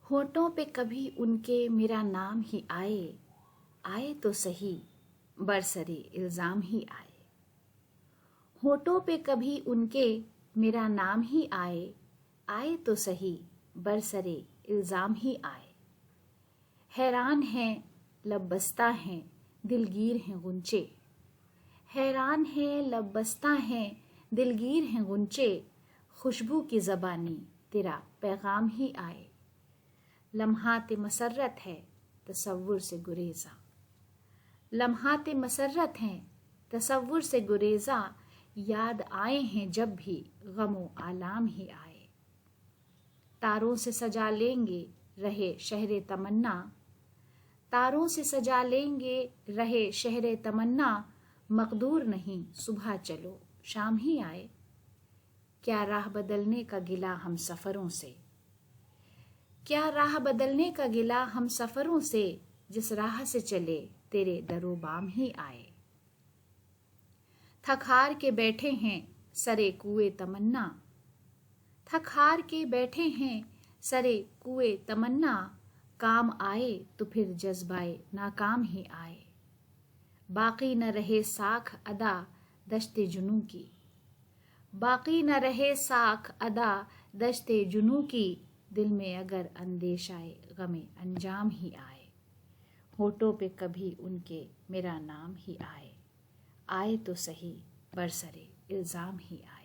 होठों पे कभी उनके मेरा नाम ही आए, आए तो सही बरसरे इल्ज़ाम ही आए। होठों पे कभी उनके मेरा नाम ही आए, आए तो सही बरसरे इल्ज़ाम ही आए। हैरान हैं लब बस्ता हैं दिलगीर हैं गुंचे, हैरान हैं लब बस्ता हैं दिलगीर हैं गुंचे, खुशबू की ज़बानी तेरा पैगाम ही आए। लम्हाते मसर्रत है तसव्वुर से गुरेज़ा, लम्हाते मसर्रत हैं तसव्वुर से गुरेज़ा, याद आए हैं जब भी गमो आलाम ही आए। तारों से सजा लेंगे रहे शहरे तमन्ना, तारों से सजा लेंगे रहे शहरे तमन्ना, मकदूर नहीं सुबह चलो शाम ही आए। क्या राह बदलने का गिला हम सफ़रों से, क्या राह बदलने का गिला हम सफ़रों से, जिस राह से चले तेरे दरो बाम ही आए। थक हार के बैठे हैं सरे कुए तमन्ना, थक हार के बैठे हैं सरे कुए तमन्ना, काम आए तो फिर जज्बाए नाकाम ही आए। बाकी न रहे साख अदा दश्ते जुनू की, बाकी न रहे साख अदा दश्ते जुनू की, दिल में अगर अंदेशाए गमे अंजाम ही आए। होठों पे कभी उनके मेरा नाम ही आए, आए तो सही बरसरे इल्ज़ाम ही आए।